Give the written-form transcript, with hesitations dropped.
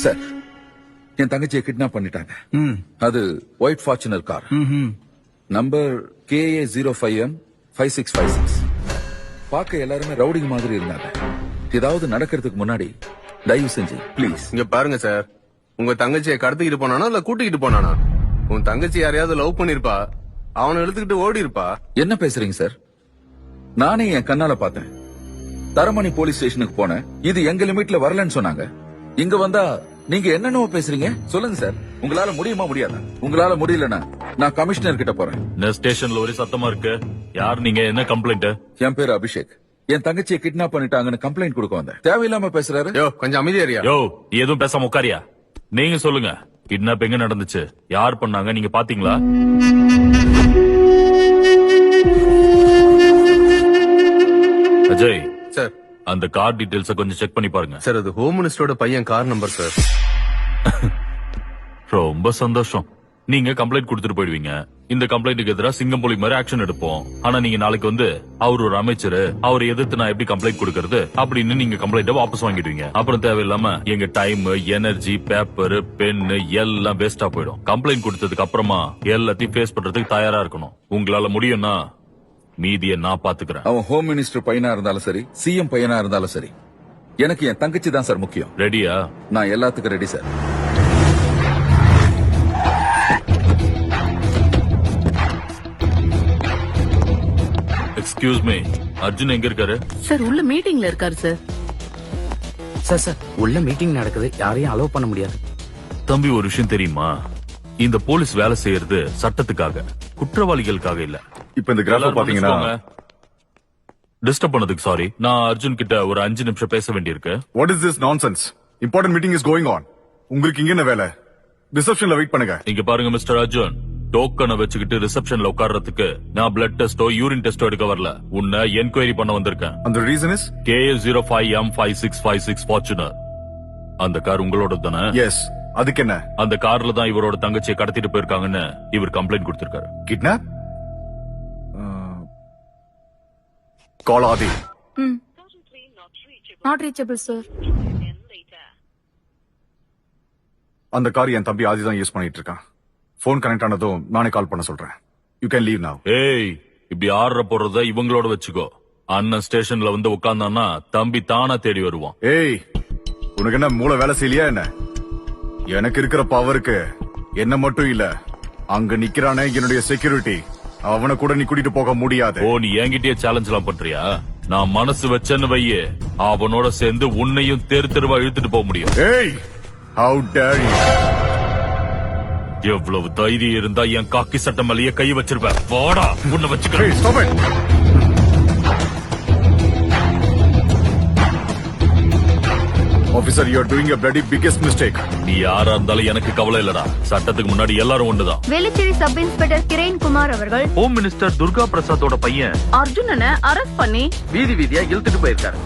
Sir, என் தங்கச்சியை kidnap பண்ணிட்டாங்க. அது white Fortuner car, number KA05M5656. பார்க்க எல்லாருமே ரவுடிங் மாதிரி இருந்தாங்க. ஏதாவது நடக்கிறதுக்கு முன்னாடி தயவு செஞ்சு ப்ளீஸ். இங்க பாருங்க சார், உங்க தங்கச்சியை கடத்திக்கிட்டு போனானா இல்ல கூட்டிக்கிட்டு போனானா? உன் தங்கச்சி யாரையாவது லவ் பண்ணிருப்பா, அவனை எடுத்துக்கிட்டு ஓடி இருப்பா. என்ன பேசுறீங்க சார்? நானே என் கண்ணால பார்த்தேன். தரமணி போலீஸ் ஸ்டேஷனுக்கு போனேன். இது எங்க லிமிட்ல வரலன்னு சொன்னாங்க. இங்க வந்தா நீங்க என்னென்னவோ பேசுறீங்க. சொல்லுங்க சார், உங்களால முடியுமா முடியாதா? உங்களால முடியலன்னா நான் கமிஷனர் கிட்ட போறேன். ஸ்டேஷன்ல ஒரே சத்தமா இருக்கு. யார் நீங்க? என்ன கம்ப்ளைண்ட்? என் பேரு அபிஷேக். என் தங்கச்சியை கிட்னாப் பண்ணிட்டாங்கன்னு கம்ப்ளைண்ட் கொடுக்க வந்தேன். தேவையில்லாம பேசுறாரு. யோ கொஞ்சம் அமைதியாரியா? யோ எதுவும் பேசாம உட்காரியா? நீங்க சொல்லுங்க, கிட்னாப் எங்க நடந்துச்சு? யார் பண்ணாங்க? நீங்க பாத்தீங்களா? அஜய் சார், அந்த கார் டீடைல்ஸ கொஞ்சம் செக் பண்ணி பாருங்க. சார் அது ஹோம் மினிஸ்டரோட பையன் கார் நம்பர் சார். ரொம்ப சந்தோஷம். நீங்க கம்ப்ளைண்ட் கொடுத்துட்டு போயிடுவீங்க. இந்த கம்ப்ளைண்ட்டுக்கு எதிராக சிங்கம் புலி மாதிரி ஆக்ஷன் எடுப்போம். ஆனா நீங்க நாளைக்கு வந்து அவர் ஒரு அமைச்சர், அவரை எதிர்த்து நான் எப்படி கம்ப்ளைண்ட் கொடுக்கறது அப்படின்னு நீங்க கம்ப்ளைண்ட வாபஸ் வாங்கிடுவீங்க. அப்புறம் தேவையில்லாம எங்க டைம், எனர்ஜி, பேப்பர், பென் எல்லாம் வேஸ்டா போயிடும். கம்ப்ளைண்ட் கொடுத்ததுக்கு அப்புறமா எல்லாத்தையும் ஃபேஸ் பண்றதுக்கு தயாரா இருக்கணும். உங்களால முடியும்னா மீதியை நான் பாத்துக்கிறேன். அவன் ஹோம் மினிஸ்டர் பையனா இருந்தாலும் சரி, சிஎம் பையனா இருந்தாலும் சரி, எனக்கு என் தங்கச்சி தான் சார் முக்கியம். ரெடியா? நான் எல்லாத்துக்கும் ready sir. Excuse me, Arjun எங்க இருக்காரு? சார் உள்ள மீட்டிங்ல இருக்காரு சார். சார் உள்ள மீட்டிங் நடக்குது, யாரையும் அலோவ் பண்ண முடியாது. தம்பி, ஒரு விஷயம் தெரியுமா? இந்த போலீஸ் வேலை செய்யறது சட்டத்துக்காக, குற்றவாளிகளுக்காக இல்ல. இப்ப இந்த கிராஃப் பாத்தீங்கன்னா டிஸ்டர்ப் பண்ணதுக்கு சாரி. நான் அர்ஜுன் கிட்ட ஒரு 5 நிமிஷம் பேச வேண்டியிருக்கு. What is this nonsense? Important meeting is going on. உங்களுக்கு இங்க என்ன வேலை? ரிசப்ஷன்ல வெயிட் பண்ணுங்க. இங்க பாருங்க மிஸ்டர் அர்ஜுன், டோக்கனை வச்சுக்கிட்டு ரிசப்ஷன்ல உட்கார்றதுக்கு நான் பிளட் டெஸ்டோ யூரின் டெஸ்டோ எடுக்க வரல. உன்னை என்கொயரி பண்ண வந்திருக்கேன். அந்த ரீசன் இஸ் KA05M5656 ஃபார்ச்சுனர். அந்த கார் உங்களோட தானே? எஸ். அதுக்கு என்ன? அந்த கார்ல தான் இவரோட தங்கச்சியை கடத்திட்டு போயிருக்காங்கன்னு இவர் கம்ப்ளைண்ட் கொடுத்திருக்காரு. Kidnap? Call Aadhi. Not reachable sir. அந்த கார் என் தம்பி ஆதி தான் யூஸ் பண்ணிட்டு இருக்கான். போன் கனெக்ட் ஆனதும் நானே கால் பண்ண சொல்றேன். You can leave now. ஏய், இப்படி ஆர்டர் போடுறத இவங்களோட வச்சுக்கோ. அண்ணன் ஸ்டேஷன்ல வந்து உட்கார்ந்தான்னா தம்பி தானா தேடி வருவான். ஏய், உனக்கு என்ன மூளை வேலை செய்யலையா என்ன? எனக்கு இருக்கிற பவருக்கு என்ன மட்டும் இல்ல, அங்க நிக்கிறானே என்னுடைய செக்யூரிட்டி, அவனை கூட நீ கூட்டிட்டு போக முடியாது. ஓ, நீ என்கிட்டயே சேலஞ்ச் எல்லாம் பண்றியா? நான் மனசு வச்சேன்னு வையே, அவனோட சேர்ந்து உன்னையும் தெரு தெருவா இழுத்துட்டு போக முடியும். ஏய், how dare you? எவ்வளவு தைரியம் இருந்தா என் காக்கி சட்டை மேலேயே கை வச்சிருப்பேன். வாடா, உன்னை வச்சுக்கிறேன். Hey, stop it. Officer, you are doing a bloody biggest mistake. நீ யாரா இருந்தாலும் எனக்கு கவலை இல்லடா. சட்டத்துக்கு முன்னாடி எல்லாரும் ஒண்ணுதான். வேலுச்சேரி சப் இன்ஸ்பெக்டர் கிரண் குமார் அவர்கள் ஹோம் மினிஸ்டர் துர்கா பிரசாத்தோட பையன் அர்ஜுனனை அரெஸ்ட் பண்ணி வீதி வீதியா இழுத்துட்டு போயிருக்காரு.